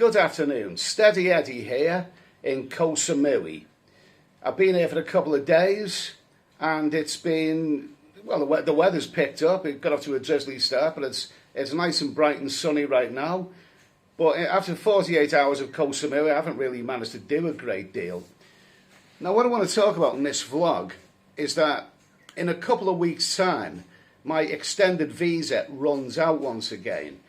Good afternoon, Steady Eddie here in Koh Samui. I've been here for a couple of days and it's been, well, the weather's picked up. It got off to a drizzly start, but it's nice and bright and sunny right now. But after 48 hours of Koh Samui, I haven't really managed to do a great deal. Now, what I want to talk about in this vlog is that in a couple of weeks' time, my extended visa runs out once again.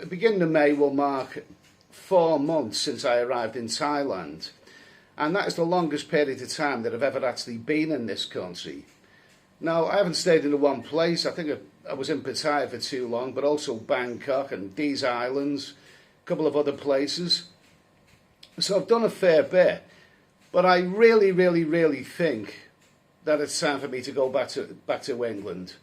Beginning of May will mark 4 months since I arrived in Thailand, and that is the longest period of time that I've ever actually been in this country. Now, I haven't stayed in the one place. I think I was in Pattaya for too long, but also Bangkok and these islands, a couple of other places. So I've done a fair bit, but I really think that it's time for me to go back to England.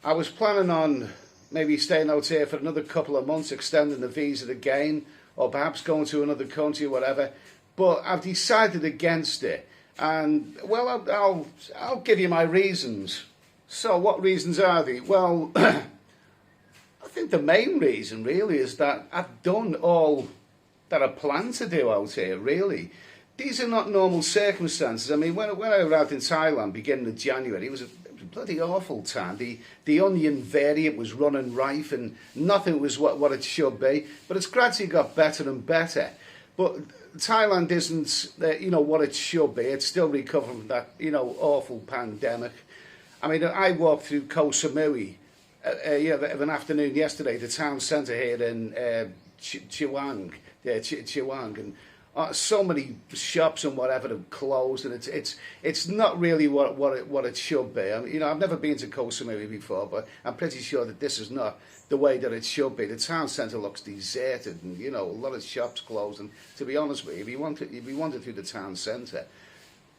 I was planning on maybe staying out here for another couple of months, extending the visa again, or perhaps going to another country or whatever. But I've decided against it. And, well, I'll give you my reasons. So what reasons are they? Well, I think the main reason really is that I've done all that I plan to do out here, really. These are not normal circumstances. I mean, when I arrived in Thailand beginning of January, it was a bloody awful time. The onion variant was running rife and nothing was what it should be. But it's gradually got better and better. But Thailand isn't, what it should be. It's still recovering from that, awful pandemic. I mean, I walked through Koh Samui, of an afternoon yesterday, the town centre here in Chiwang, and so many shops and whatever have closed, and it's not really what it should be. I mean, I've never been to Koh Samui before, but I'm pretty sure that this is not the way that it should be. The town centre looks deserted, and a lot of shops closed. And to be honest with you, if you wander through the town centre,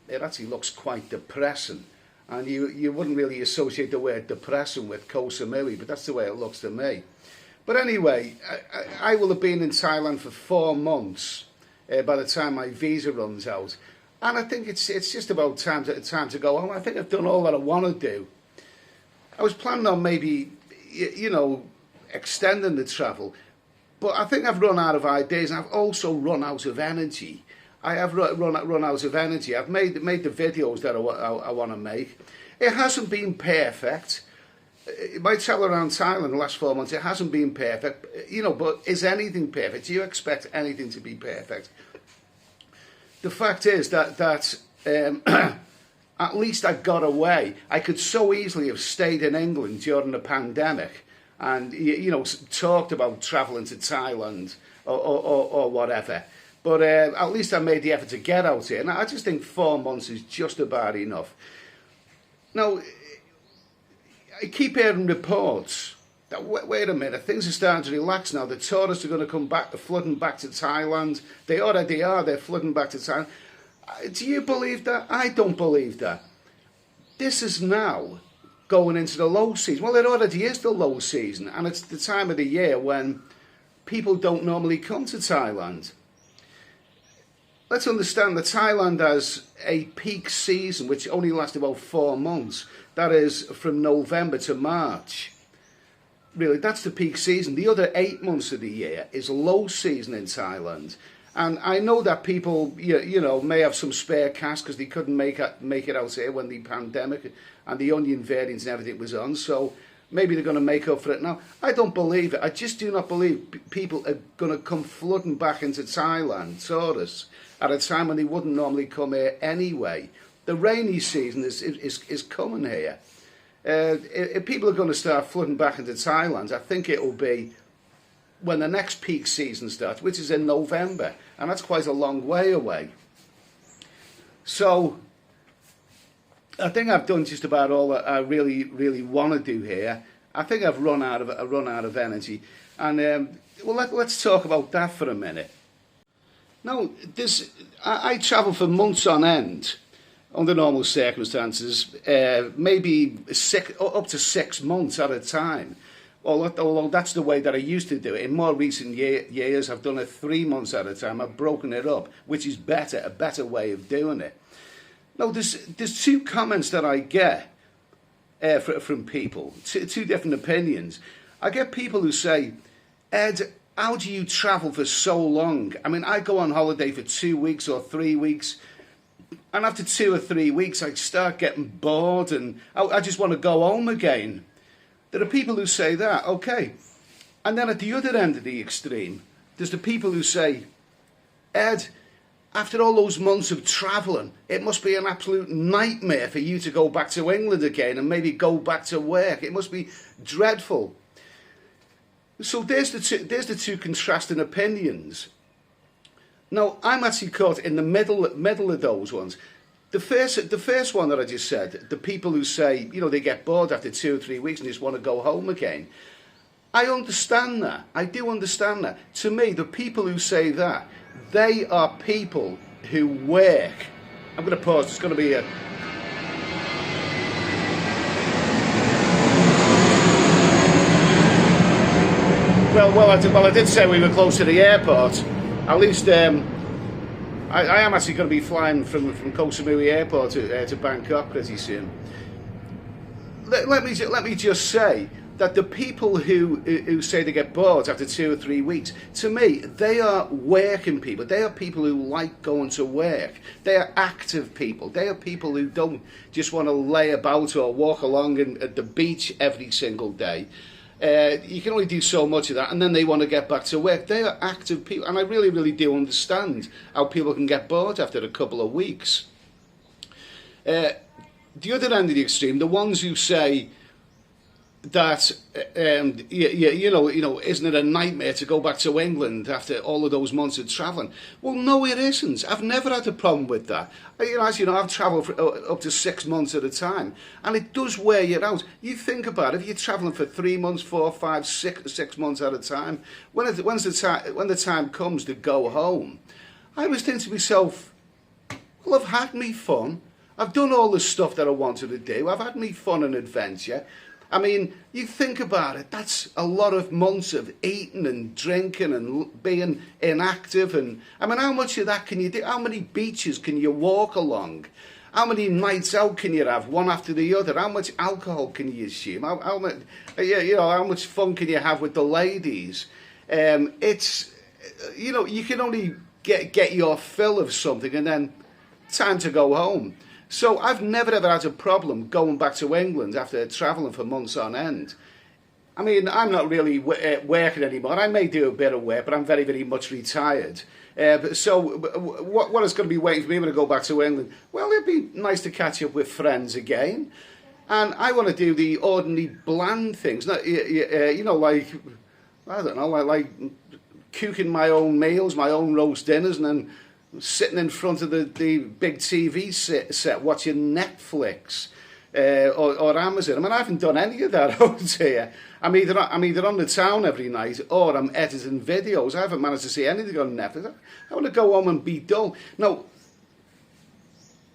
it actually looks quite depressing. And you wouldn't really associate the word depressing with Koh Samui, but that's the way it looks to me. But anyway, I will have been in Thailand for 4 months. By the time my visa runs out, and I think it's just about time to go home. I think I've done all that I want to do. I was planning on maybe extending the travel, but I think I've run out of ideas, and I've also run out of energy. I have run out of energy. I've made the videos that I want to make. It hasn't been perfect. My travel around Thailand the last 4 months, it hasn't been perfect, but is anything perfect? Do you expect anything to be perfect? The fact is that at least I got away. I could so easily have stayed in England during the pandemic and, talked about travelling to Thailand or whatever. But at least I made the effort to get out here. And I just think 4 months is just about enough. Now, I keep hearing reports that, wait a minute, things are starting to relax now. The tourists are going to come back, they're flooding back to Thailand. They already are, they're flooding back to Thailand. Do you believe that? I don't believe that. This is now going into the low season. Well, it already is the low season, and it's the time of the year when people don't normally come to Thailand. Let's understand that Thailand has a peak season which only lasts about 4 months. That is from November to March. Really, that's the peak season. The other 8 months of the year is low season in Thailand. And I know that people, may have some spare cash because they couldn't make it out here when the pandemic and the onion variants and everything was on. So maybe they're going to make up for it now. I don't believe it. I just do not believe people are going to come flooding back into Thailand, tourists, at a time when they wouldn't normally come here anyway. The rainy season is coming here. If people are going to start flooding back into Thailand, I think it will be when the next peak season starts, which is in November, and that's quite a long way away. So I think I've done just about all that I really want to do here. I think I've run out of energy, and let's talk about that for a minute. Now, I travel for months on end under normal circumstances, maybe up to 6 months at a time. Although that's the way that I used to do it. In more recent years, I've done it 3 months at a time. I've broken it up, which is a better way of doing it. Now, there's 2 comments that I get from people, two different opinions. I get people who say, Ed, how do you travel for so long? I mean, I go on holiday for 2 weeks or 3 weeks, and after 2 or 3 weeks, I start getting bored and I just want to go home again. There are people who say that, okay. And then at the other end of the extreme, there's the people who say, Ed, after all those months of travelling, it must be an absolute nightmare for you to go back to England again and maybe go back to work. It must be dreadful. So there's the two contrasting opinions. Now, I'm actually caught in the middle of those ones. The first one that I just said, the people who say, they get bored after 2 or 3 weeks and just want to go home again. I understand that. I do understand that. To me, the people who say that, they are people who work. I'm going to pause. There's going to be a... Well, I did say we were close to the airport. At least I am actually going to be flying from Koh Samui Airport to Bangkok pretty soon. Let me just say that the people who say they get bored after 2 or 3 weeks, to me, they are working people. They are people who like going to work. They are active people. They are people who don't just want to lay about or walk along at the beach every single day. You can only do so much of that, and then they want to get back to work. They are active people, and I really, really do understand how people can get bored after a couple of weeks. The other end of the extreme, the ones who say that, isn't it a nightmare to go back to England after all of those months of travelling? Well, no, it isn't. I've never had a problem with that. As you know, I've travelled for up to 6 months at a time, and it does wear you out. You think about it, if you're travelling for 3 months, 4, 5, 6 months at a time, when the time comes to go home, I was thinking to myself, well, I've had me fun. I've done all the stuff that I wanted to do. I've had me fun and adventure. I mean, you think about it, that's a lot of months of eating and drinking and being inactive. And I mean, how much of that can you do? How many beaches can you walk along? How many nights out can you have, one after the other? How much alcohol can you assume? How much fun can you have with the ladies? It's, you can only get your fill of something and then time to go home. So I've never ever had a problem going back to England after travelling for months on end. I mean, I'm not really working anymore. I may do a bit of work, but I'm very, very much retired. So what is going to be waiting for me when I go back to England? Well, it'd be nice to catch up with friends again. And I want to do the ordinary bland things. Like, I don't know, like cooking my own meals, my own roast dinners, and then sitting in front of the big TV set watching Netflix or Amazon. I mean, I haven't done any of that out here. I'm either on the town every night or I'm editing videos. I haven't managed to see anything on Netflix. I want to go home and be dull. Now,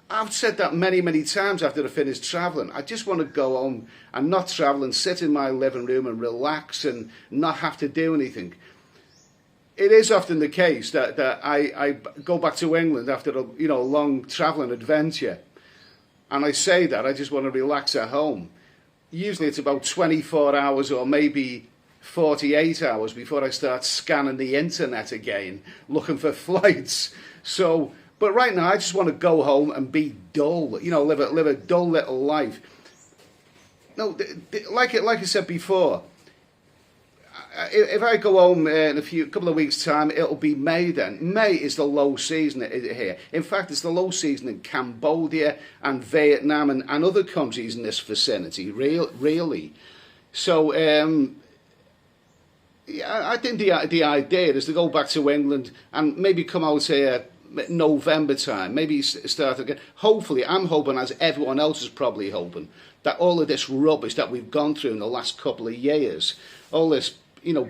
I've said that many, many times after I finished travelling. I just want to go home and not travel and sit in my living room and relax and not have to do anything. It is often the case that I go back to England after a long travelling adventure, and I say that I just want to relax at home. Usually it's about 24 hours or maybe 48 hours before I start scanning the internet again, looking for flights. So, but right now I just want to go home and be dull, live a dull little life. No, like I said before, if I go home in a couple of weeks' time, it'll be May then. May is the low season here. In fact, it's the low season in Cambodia and Vietnam and other countries in this vicinity, really. So, I think the idea is to go back to England and maybe come out here November time, maybe start again. Hopefully, I'm hoping, as everyone else is probably hoping, that all of this rubbish that we've gone through in the last couple of years, all this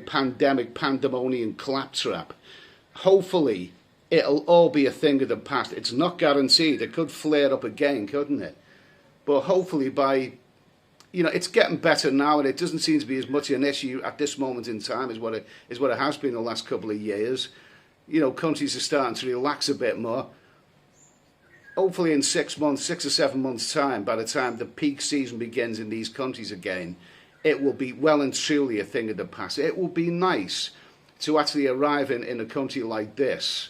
pandemic, pandemonium, claptrap, hopefully it'll all be a thing of the past. It's not guaranteed. It could flare up again, couldn't it? But hopefully it's getting better now, and it doesn't seem to be as much an issue at this moment in time as what it has been the last couple of years. Countries are starting to relax a bit more. Hopefully in 6 or 7 months' time, by the time the peak season begins in these countries again, it will be well and truly a thing of the past. It will be nice to actually arrive in a country like this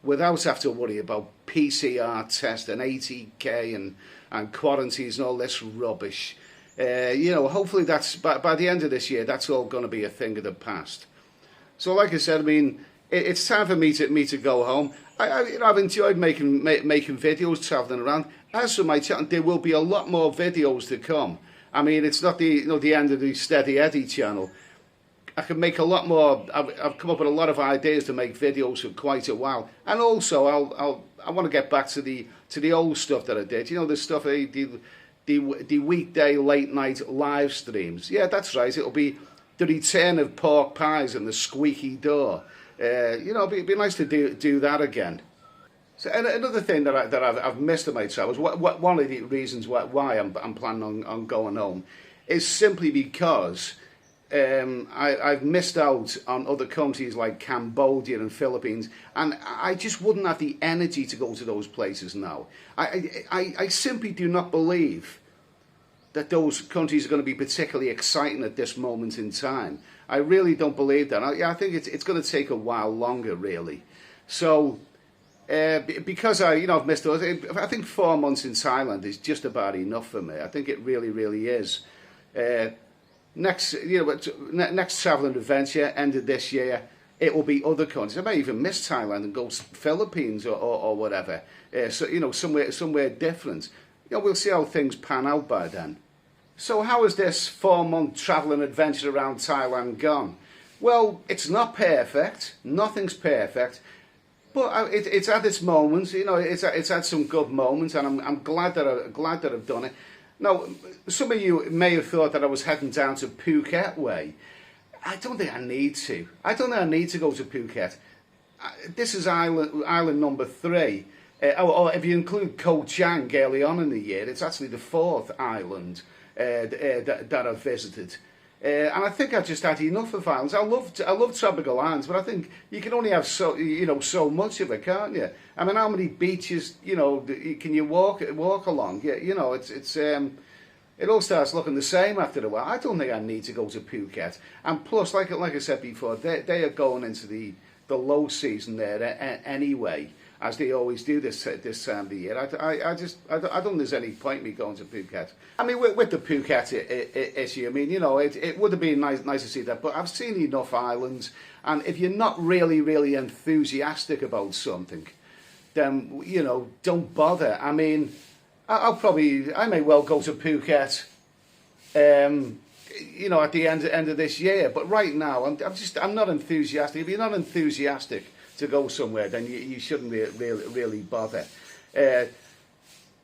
without having to worry about PCR test and 80k and quarantines and all this rubbish. You know, hopefully that's by the end of this year, that's all going to be a thing of the past. So, like I said, I mean, it's time for me to go home. You know, I've enjoyed making videos, travelling around. As for my channel, there will be a lot more videos to come. I mean, it's not the end of the Steady Eddie channel. I can make a lot more. I've come up with a lot of ideas to make videos for quite a while, and also I want to get back to the old stuff that I did. You know, the stuff the weekday late night live streams. Yeah, that's right. It'll be the return of pork pies and the squeaky door. You know, it'd be nice to do that again. So another thing that I've missed in my travels, one of the reasons why I'm planning on going home, is simply because I've missed out on other countries like Cambodia and Philippines, and I just wouldn't have the energy to go to those places now. I simply do not believe that those countries are going to be particularly exciting at this moment in time. I really don't believe that. I think it's going to take a while longer, really. So because I've missed those, I think 4 months in Thailand is just about enough for me. I think it really, really is. Next travelling adventure, end of this year, it will be other countries. I may even miss Thailand and go to Philippines or whatever. So somewhere different. You know, we'll see how things pan out by then. So how has this 4-month travelling adventure around Thailand gone? Well, it's not perfect. Nothing's perfect. But it's had its moments, you know. It's had some good moments, and I'm glad that I've done it. Now, some of you may have thought that I was heading down to Phuket way. I don't think I need to. I don't think I need to go to Phuket. This is island number 3. Or if you include Koh Chang early on in the year, it's actually the 4th island that I've visited. And I think I've just had enough of islands. I love tropical islands, but I think you can only have so much of it, can't you? I mean, how many beaches, can you walk along? Yeah, it all starts looking the same after a while. I don't think I need to go to Phuket. And plus, like I said before, they are going into the low season there anyway, as they always do this time of the year. I don't think there's any point me going to Phuket. I mean, with the Phuket issue, I mean, it would have been nice to see that, but I've seen enough islands, and if you're not really, really enthusiastic about something, then, don't bother. I mean, I may well go to Phuket, at the end of this year, but right now, I'm not enthusiastic. If you're not enthusiastic to go somewhere, then you shouldn't really bother.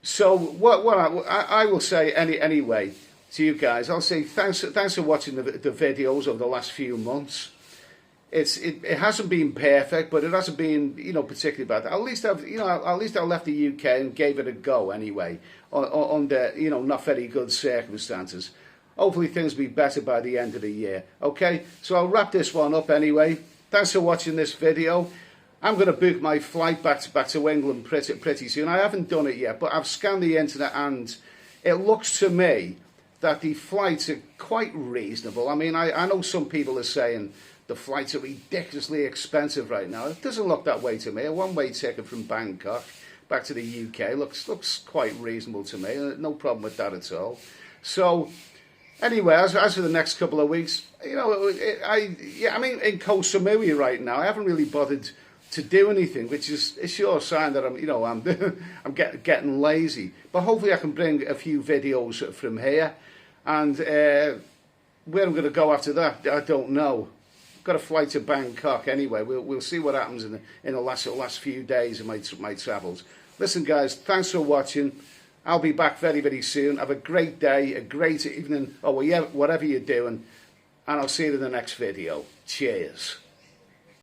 So what I will say anyway to you guys, I'll say thanks for watching the videos over the last few months. It hasn't been perfect, but it hasn't been particularly bad. At least I left the UK and gave it a go anyway, under not very good circumstances. Hopefully things will be better by the end of the year. Okay, so I'll wrap this one up anyway. Thanks for watching this video. I'm going to book my flight back to England pretty soon. I haven't done it yet, but I've scanned the internet and it looks to me that the flights are quite reasonable. I mean, I know some people are saying the flights are ridiculously expensive right now. It doesn't look that way to me. A one-way ticket from Bangkok back to the UK looks quite reasonable to me. No problem with that at all. So, anyway, as for the next couple of weeks, I mean, in Koh Samui right now, I haven't really bothered to do anything, which is a sure sign that I'm getting lazy. But hopefully I can bring a few videos from here, and where I'm going to go after that, I don't know. Got a flight to Bangkok anyway. We'll see what happens in the last few days of my travels. Listen, guys, thanks for watching. I'll be back very, very soon. Have a great day, a great evening, or whatever you're doing, and I'll see you in the next video. Cheers.